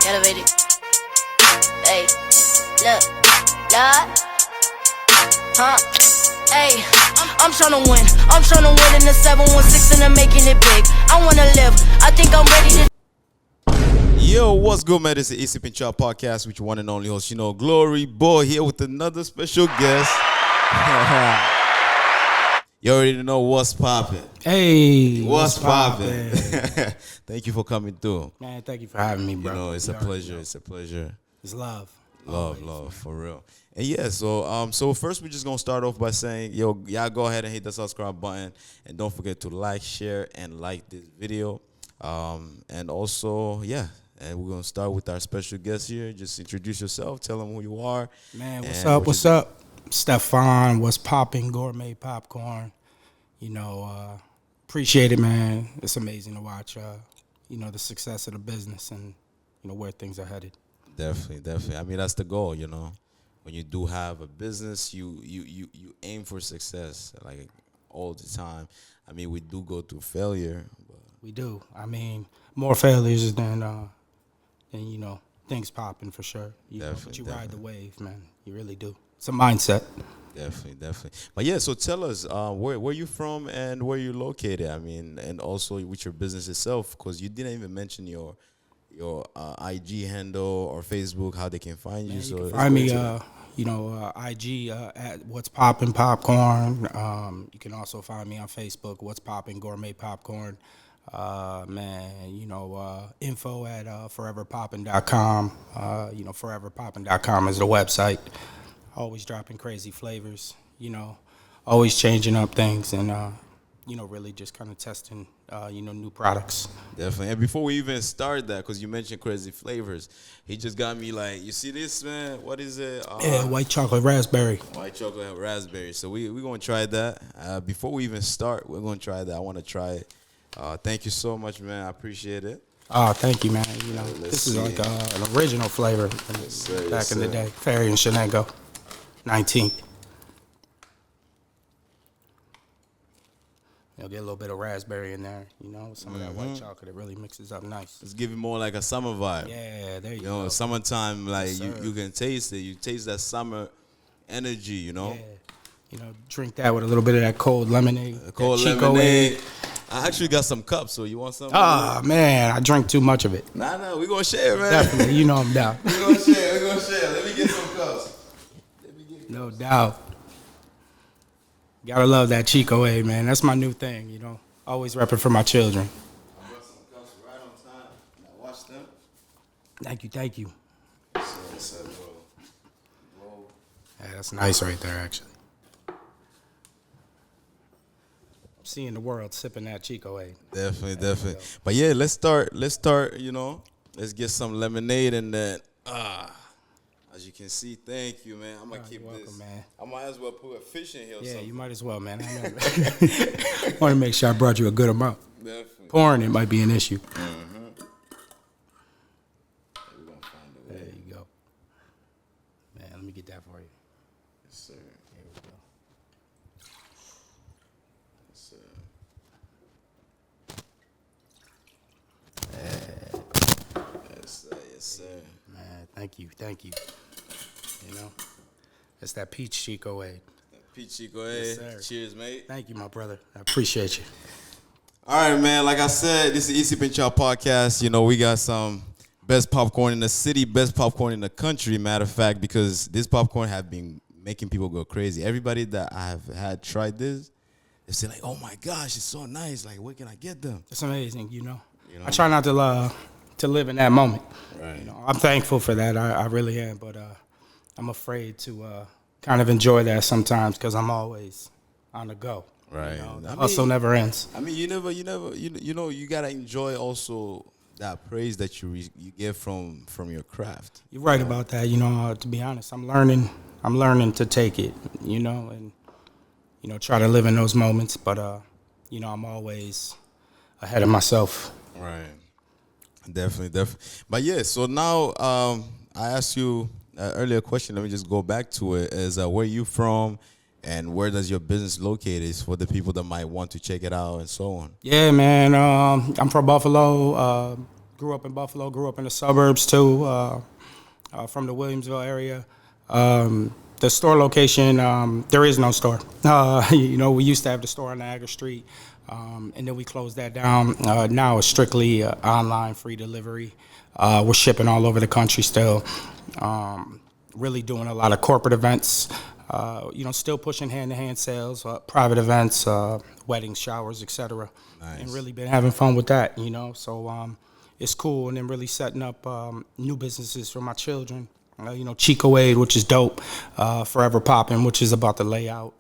Elevated. Hey, look, Lord. Huh? Hey, I'm tryna win. I'm tryna win in the 716 and I'm making it big. I wanna live. I think I'm ready to. Yo, what's good, man? This is the Easy Pinchot Podcast with your one and only host, Glory Boy, here with another special guest. You already know what's poppin'. Hey, what's poppin'? Thank you for coming through. Man, thank you for having me, bro. You know, it's a pleasure. It's a pleasure. It's love. Love, for real. And yeah, so first we're just gonna start off by saying, yo, y'all go ahead and hit the subscribe button, and don't forget to like, share, and like this video. And also, yeah. And we're going to start with our special guest here. Just introduce yourself. Tell them who you are. Man, what's up? Stefan, what's popping? Gourmet popcorn. You know, appreciate it, man. It's amazing to watch, the success of the business and, where things are headed. Definitely. I mean, that's the goal, When you do have a business, you aim for success, like, all the time. I mean, we do go through failure. But we do. I mean, more failures than things popping for sure. But you ride the wave, man. You really do. It's a mindset. Definitely. But yeah, so tell us where you from and where you located. I mean, and also with your business itself, because you didn't even mention your IG handle or Facebook, how they can find you. So find me, IG at What's Poppin' Popcorn. You can also find me on Facebook, What's Poppin' Gourmet Popcorn. Info at foreverpoppin.com. Foreverpoppin.com is the website. Always dropping crazy flavors, always changing up things and, really just kind of testing, new products. Definitely. And before we even start that, because you mentioned crazy flavors, he just got me like, you see this, man? What is it? White chocolate raspberry. White chocolate raspberry. So we're going to try that. Before we even start, we're going to try that. I want to try it. Thank you so much, man. I appreciate it. Oh, thank you, man. This is like an original flavor back in the day. Ferry and Shenango, 19th. You'll get a little bit of raspberry in there, some of that white chocolate. It really mixes up nice. It's giving more like a summer vibe. Yeah, there you go. Summertime, like yes, you can taste it. You taste that summer energy, Yeah. Drink that with a little bit of that cold lemonade. Lemonade. I actually got some cups, so you want some? Oh, man, I drink too much of it. Nah, we're going to share, man. Definitely, I'm down. We're going to share. Let me get some cups. No doubt. Gotta love that Chico A, man. That's my new thing, Always repping for my children. I brought some cups right on time. Now watch them. Thank you. So, yeah, that's nice right there, actually. Seeing the world sipping that Chico A. Definitely. But yeah, let's start, let's get some lemonade and then as you can see, thank you, man. I'm gonna keep welcome, this. Man. I might as well put a fish in here. Yeah, you might as well, man. I want to make sure I brought you a good amount. Definitely. Pouring it might be an issue. Mm-hmm. We're gonna find a way. There you go. Man, let me get that for you. Yes, sir. Here we go. Yes, sir. Man, thank you. It's that peach Chico A. Peach Chico A. Yes, sir. Cheers, mate. Thank you, my brother. I appreciate you. All right, man. Like I said, this is Easy Pinchot Podcast. We got some best popcorn in the city, best popcorn in the country, matter of fact, because this popcorn have been making people go crazy. Everybody that I have had tried this, they say like, oh my gosh, it's so nice. Like, where can I get them? It's amazing, I try not to live in that moment. Right. I'm thankful for that. I really am, but I'm afraid to kind of enjoy that sometimes because I'm always on the go. Right. The hustle never ends. I mean, you gotta enjoy also that praise that you get from your craft. You're right about that. To be honest, I'm learning to take it. And try to live in those moments. But I'm always ahead of myself. Right. Definitely. But yeah, so now I asked you an earlier question. Let me just go back to it. Is where you from and where does your business located for the people that might want to check it out and so on? Yeah, man. I'm from Buffalo. grew up in Buffalo, grew up in the suburbs too, from the Williamsville area. The store location, there is no store. We used to have the store on Niagara Street, and then we closed that down. Now it's strictly online, free delivery. We're shipping all over the country still. Really doing a lot of corporate events. Still pushing hand-to-hand sales, private events, weddings, showers, etc. Nice. And really been having fun with that, So it's cool, and then really setting up new businesses for my children. Chico Aid, which is dope. Forever Poppin', which is about the layout.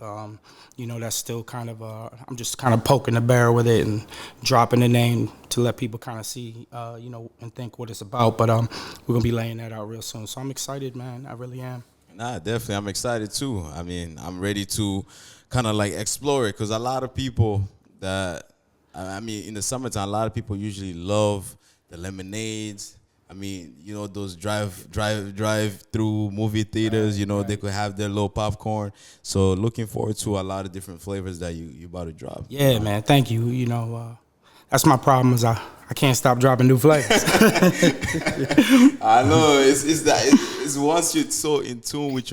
That's still kind of, I'm just kind of poking the bear with it and dropping the name to let people kind of see, and think what it's about. But we're going to be laying that out real soon. So I'm excited, man. I really am. Nah, definitely. I'm excited too. I mean, I'm ready to kind of like explore it because a lot of people in the summertime, a lot of people usually love the lemonades. I mean, those drive-through movie theaters, Right. they could have their little popcorn. So looking forward to a lot of different flavors that you about to drop. Yeah, man. Thank you. That's my problem is I can't stop dropping new flavors. I know. It's once you're so in tune with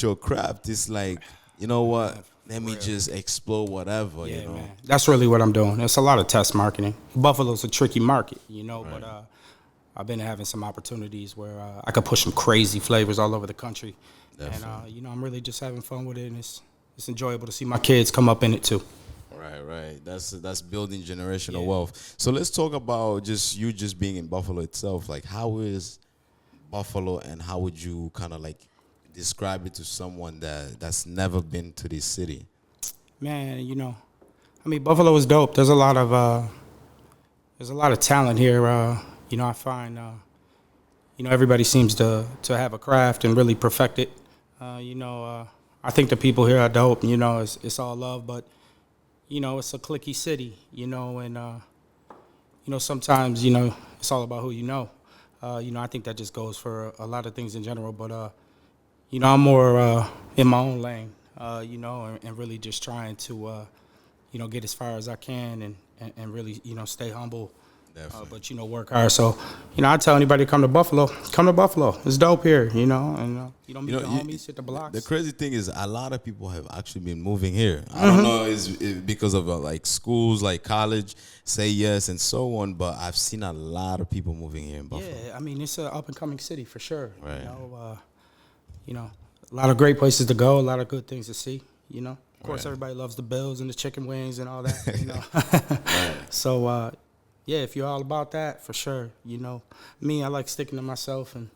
your craft, it's like, you know what? Let me just explore whatever, Yeah, man. That's really what I'm doing. It's a lot of test marketing. Buffalo's a tricky market, Right. but I've been having some opportunities where I could push some crazy flavors all over the country. Definitely. And, I'm really just having fun with it, and it's enjoyable to see my kids come up in it, too. Right. That's building generational wealth. So let's talk about just being in Buffalo itself. Like, how is Buffalo, and how would you kind of like describe it to someone that's never been to this city? Man, Buffalo is dope. There's a lot of talent here. I find everybody seems to have a craft and really perfect it. I think the people here are dope. It's all love, but it's a cliquey city. And sometimes it's all about who you know. I think that just goes for a lot of things in general. But I'm more in my own lane. And really just trying to get as far as I can and really stay humble. But work hard. So I tell anybody to come to Buffalo. Come to Buffalo. It's dope here. And you don't meet the homies, hit the blocks. The crazy thing is, a lot of people have actually been moving here. I don't know is because of like schools, like college, say yes and so on. But I've seen a lot of people moving here in Buffalo. Yeah, I mean it's an up and coming city for sure. Right. A lot of great places to go, a lot of good things to see. Of course, Right. everybody loves the Bills and the chicken wings and all that. Right. So. Yeah, if you're all about that, for sure. Me, I like sticking to myself and,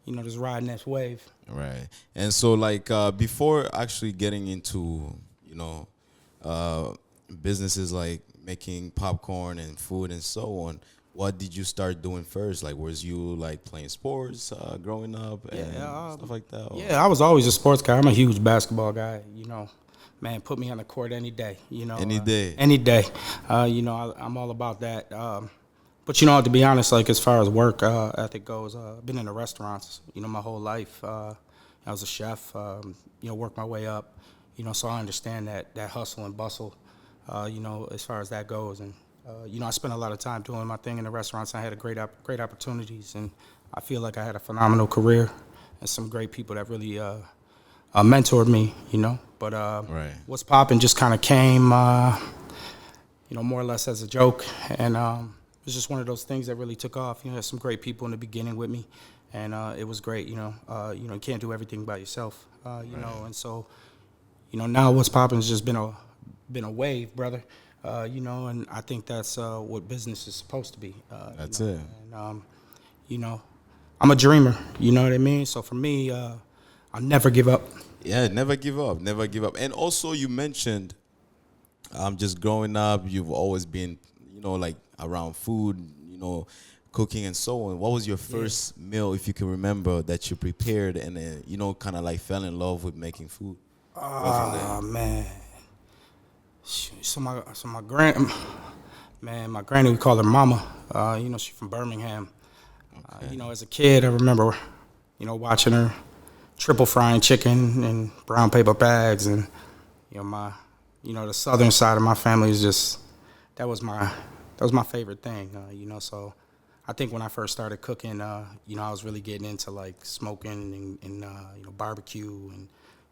just riding that wave. Right. And so, like, before actually getting into, businesses like making popcorn and food and so on, what did you start doing first? Like, was you, like, playing sports growing up and stuff like that? Or? Yeah, I was always a sports guy. I'm a huge basketball guy, Man, put me on the court any day, Any day. Any day. I'm all about that. But, to be honest, like as far as work ethic goes, I've been in the restaurants, my whole life. I was a chef, worked my way up, so I understand that hustle and bustle, as far as that goes. And, I spent a lot of time doing my thing in the restaurants. I had great opportunities, and I feel like I had a phenomenal career and some great people that really mentored me, But Right. What's Poppin' just kind of came, more or less as a joke. And it was just one of those things that really took off. There's some great people in the beginning with me. And it was great, you can't do everything by yourself, And so, now What's Poppin' has just been a wave, brother. And I think that's what business is supposed to be. That's it. And, I'm a dreamer, you know what I mean? So for me, I'll never give up. Yeah, never give up. And also, you mentioned, just growing up, you've always been, like around food, cooking and so on. What was your first meal, if you can remember, that you prepared and then, kind of like fell in love with making food? Oh man. So my granny, we call her Mama. She's from Birmingham. Okay. As a kid, I remember, watching her triple frying chicken in brown paper bags, and the southern side of my family is just that was my favorite thing. So I think when I first started cooking, you know, I was really getting into like smoking and you know, barbecue and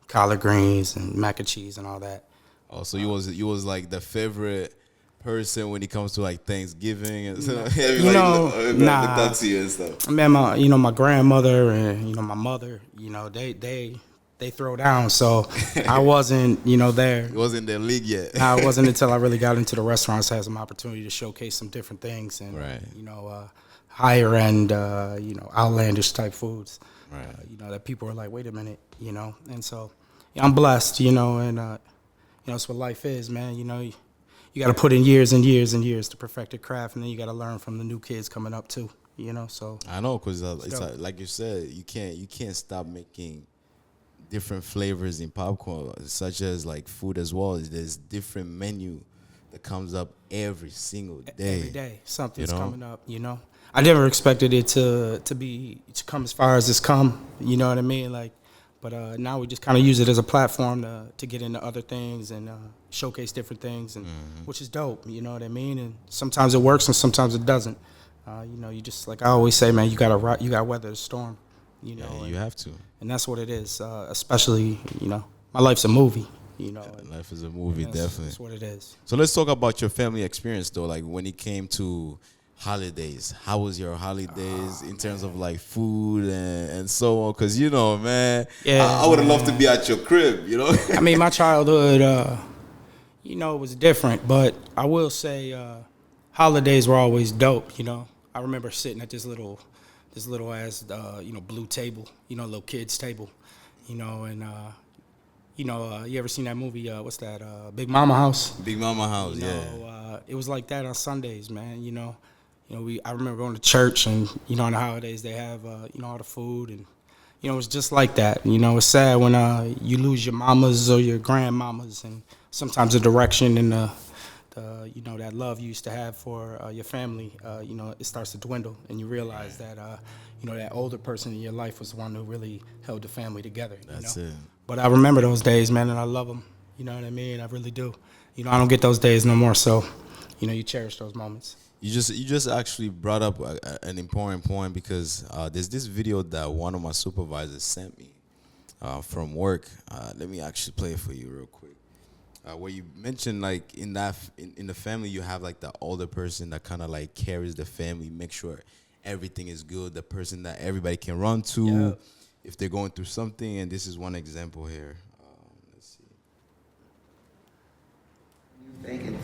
collard greens and mac and cheese and all that. Oh, so you was like the favorite person when it comes to like Thanksgiving and stuff. You know, nah. That to you and stuff. Man, my grandmother and, you know, my mother, you know, they throw down. So I wasn't, you know, there. It wasn't their league yet. Nah, it wasn't until I really got into the restaurants, had some opportunity to showcase some different things and, Right. you know, higher end, you know, outlandish type foods. Right. You know, that people are like, wait a minute, you know. And so yeah, I'm blessed, you know, and, you know, that's what life is, man. You know, you got to put in years and years and years to perfect a craft, and then you got to learn from the new kids coming up too, you know. So I know, cause it's like you said, you can't stop making different flavors in popcorn, such as like food as well. There's different menu that comes up every single day. Every day, something's you know? coming up, you know. I never expected it to come as far as it's come, you know what I mean? Like, but now we just kind of use it as a platform to get into other things and showcase different things, and which is dope, you know what I mean? And sometimes it works and sometimes it doesn't. You know, you just, like I always say, man, you gotta weather the storm, you know. Yeah, you have to. And that's what it is. Especially, you know, my life's a movie, you know. Life is a movie, definitely. That's what it is. So let's talk about your family experience though. Like when it came to holidays, how was your holidays in terms of like food and so on? Because you know, man, Yeah, I would have loved to be at your crib. You know, I mean, my childhood, you know, it was different, but I will say holidays were always dope. You know, I remember sitting at this little ass, you know, blue table, you know, little kids table, you know, and you know, you ever seen that movie? What's that? Big Mama House. Big Mama House, You yeah. know, it was like that on Sundays, man. You know, I remember going to church, and you know, on the holidays they have you know, all the food, and you know, it's just like that. You know, it's sad when you lose your mamas or your grandmamas, and sometimes the direction and the you know, that love you used to have for your family, you know, it starts to dwindle, and you realize that you know, that older person in your life was the one who really held the family together. That's you know? it. But I remember those days, man, and I love them. You know what I mean? I really do. You know, I don't get those days no more, so you know, you cherish those moments. You just actually brought up an important point, because there's this video that one of my supervisors sent me from work. Let me actually play it for you real quick. Where you mentioned like in the family you have like the older person that kind of like carries the family, make sure everything is good, the person that everybody can run to if they're going through something. And this is one example here. Let's see. Thinking,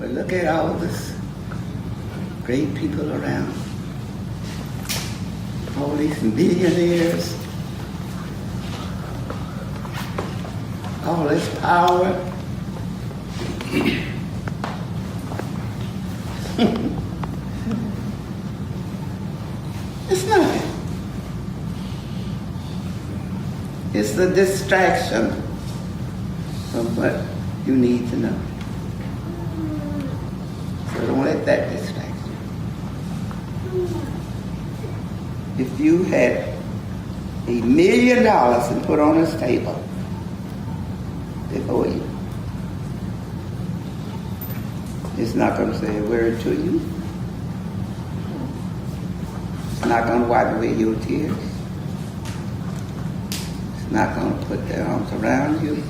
but look at all this great people around, all these millionaires, all this power. It's nothing. It's the distraction of what you need to know. So don't let that distract you. If you had $1 million and put on this table before you, it's not going to say a word to you. It's not going to wipe away your tears. It's not going to put their arms around you.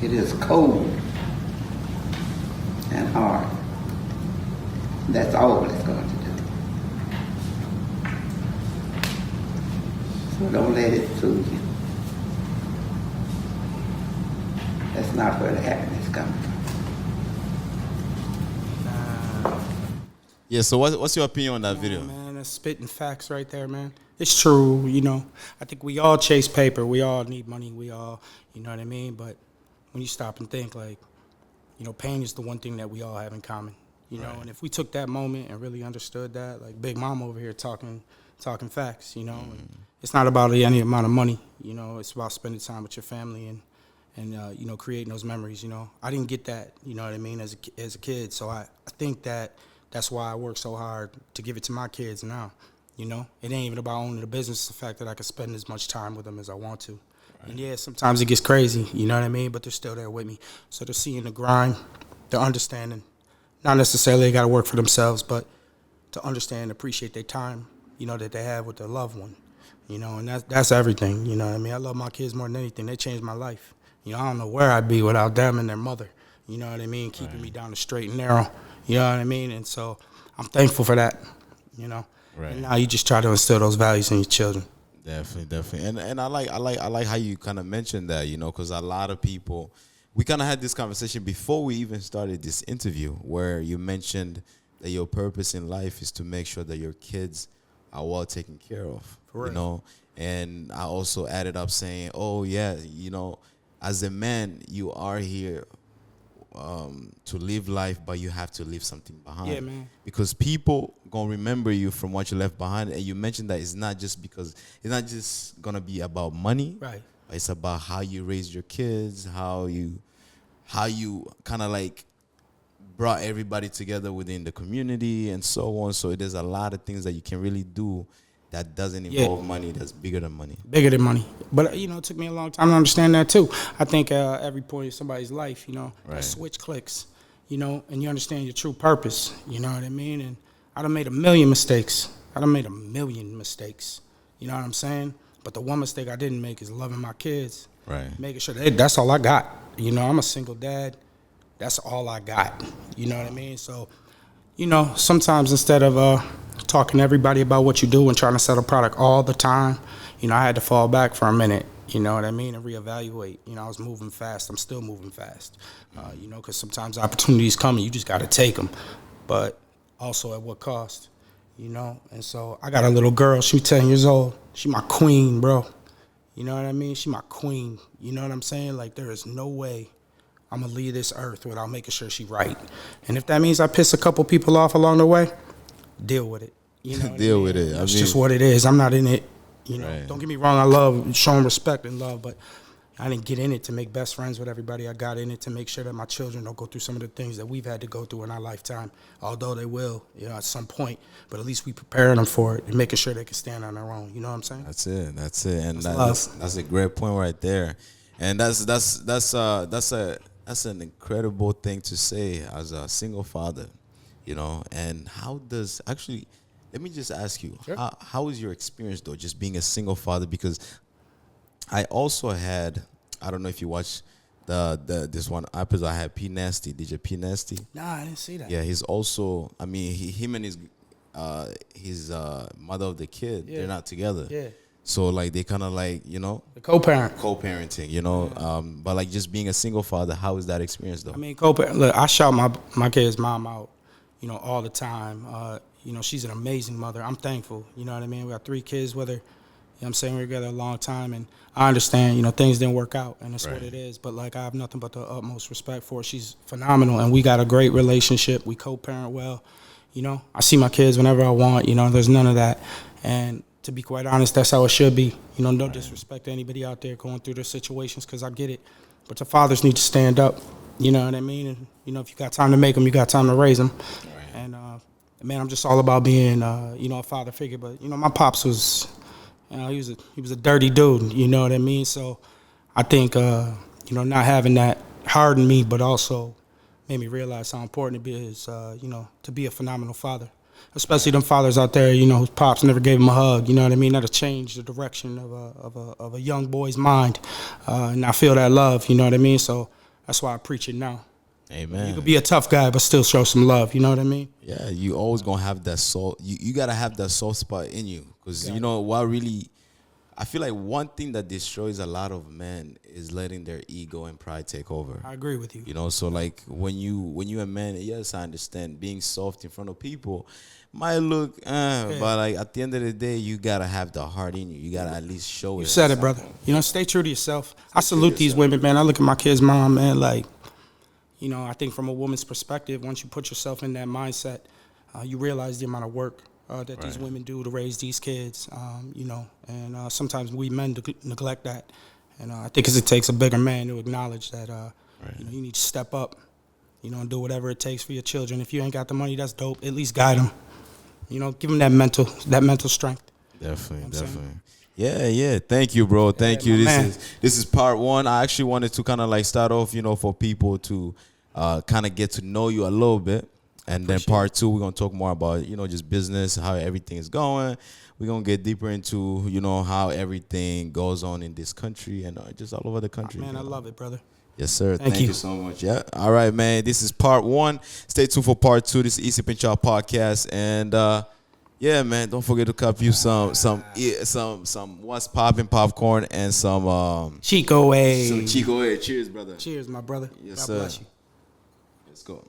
It is cold and hard. That's all it's going to do. So don't let it fool you. That's not where the happiness comes from. Yeah, so what's your opinion on that video? Man, that's spitting facts right there, man. It's true, you know. I think we all chase paper. We all need money. We all, you know what I mean? But when you stop and think, like, you know, pain is the one thing that we all have in common, you know. And if we took that moment and really understood that, like Big Mama over here talking facts, you know. And it's not about any amount of money, you know. It's about spending time with your family and you know, creating those memories, you know. I didn't get that, you know what I mean, as a kid. So I think that's why I work so hard to give it to my kids now, you know. It ain't even about owning the business, it's the fact that I can spend as much time with them as I want to. Right. And yeah, sometimes it gets crazy, you know what I mean, but they're still there with me. So they're seeing the grind, they're understanding. Not necessarily they got to work for themselves, but to understand and appreciate their time, that they have with their loved one, and that's everything, you know what I mean? I love my kids more than anything. They changed my life. I don't know where I'd be without them and their mother, you know what I mean, keeping me down the straight and narrow, you know what I mean? And so I'm thankful for that, Right. And now you just try to instill those values in your children. Definitely. And I like how you kind of mentioned that, because a lot of people, we kind of had this conversation before we even started this interview, where you mentioned that your purpose in life is to make sure that your kids are well taken care of, Correct. And I also added up saying, oh yeah, as a man, you are here to live life, but you have to leave something behind. Yeah, man. Because people gonna remember you from what you left behind. And you mentioned that it's not just gonna be about money. Right. But it's about how you raise your kids, how you kind of like brought everybody together within the community and so on. So there's a lot of things that you can really do that doesn't involve money, that's bigger than money. Bigger than money. But, it took me a long time to understand that, too. I think every point in somebody's life, that switch clicks, and you understand your true purpose, you know what I mean? And I done made a million mistakes. You know what I'm saying? But the one mistake I didn't make is loving my kids. Right. Making sure that's all I got. I'm a single dad. That's all I got. You know what I mean? So, sometimes instead of talking to everybody about what you do and trying to sell a product all the time, I had to fall back for a minute, you know what I mean, and reevaluate. I was moving fast. I'm still moving fast, because sometimes opportunities come and you just got to take them, but also at what cost, And so I got a little girl. She's 10 years old. She my queen, bro. You know what I mean? She my queen. You know what I'm saying? Like, there is no way I'm going to leave this earth without making sure she's right. And if that means I piss a couple people off along the way, deal with it. Deal with it. It's just what it is. I'm not in it. Right. Don't get me wrong. I love showing respect and love, but I didn't get in it to make best friends with everybody. I got in it to make sure that my children don't go through some of the things that we've had to go through in our lifetime, although they will, at some point. But at least we preparing them for it and making sure they can stand on their own. You know what I'm saying? That's it. And that's a great point right there. And that's an incredible thing to say as a single father, And how does actually? Let me just ask you, sure. How is your experience though, just being a single father? Because I also had, I don't know if you watched this one episode. I had P Nasty, DJ P Nasty. Nah, I didn't see that. Yeah, he's also. I mean, him and his mother of the kid, they're not together. Yeah. So like they kind of like the co-parenting, but like just being a single father, how is that experience though? I mean, co-parent. Look, I shout my kid's mom out, all the time. She's an amazing mother. I'm thankful. You know what I mean? We got 3 kids with her. I'm saying we're together a long time, and I understand, things didn't work out, and that's what it is. But, like, I have nothing but the utmost respect for her. She's phenomenal, and we got a great relationship. We co-parent well. I see my kids whenever I want. There's none of that. And to be quite honest, that's how it should be. No disrespect to anybody out there going through their situations, because I get it. But the fathers need to stand up. You know what I mean? And, if you got time to make them, you got time to raise them. Right. And, man, I'm just all about being, a father figure. But, my pops was... he was a dirty dude, you know what I mean? So I think, not having that hardened me, but also made me realize how important it is, to be a phenomenal father. Especially them fathers out there, whose pops never gave him a hug, you know what I mean? That'll change the direction of a young boy's mind. And I feel that love, you know what I mean? So that's why I preach it now. Amen. You could be a tough guy, but still show some love, you know what I mean? Yeah, you always gonna have that soul. You gotta have that soft spot in you, because what really, I feel like one thing that destroys a lot of men is letting their ego and pride take over. I agree with you. So like when you a man, yes, I understand being soft in front of people might look, but like at the end of the day, you gotta have the heart in you. You gotta at least show it. You said it, brother. Stay true to yourself. I salute these women, man. I look at my kid's mom, man, like. I think from a woman's perspective, once you put yourself in that mindset, you realize the amount of work that these women do to raise these kids, and sometimes we men neglect that. And I think it takes a bigger man to acknowledge that, you need to step up, and do whatever it takes for your children. If you ain't got the money, that's dope. At least guide them, give them that mental strength. Definitely. Yeah. Thank you, bro. Thank you. This is part 1. I actually wanted to kind of like start off, for people to kind of get to know you a little bit. And then part 2, we're gonna talk more about, you know, just business, how everything is going. We're gonna get deeper into, you know, how everything goes on in this country and just all over the country. Man, I love it, brother. Yes, sir. Thank you so much. Yeah. All right, man. This is part 1. Stay tuned for part 2. This is Easy Pinchot podcast, and yeah, man. Don't forget to cup you some what's popping popcorn and some Chico A. Chico A. Cheers, brother. Cheers, my brother. Yes, God sir. bless you. Let's go.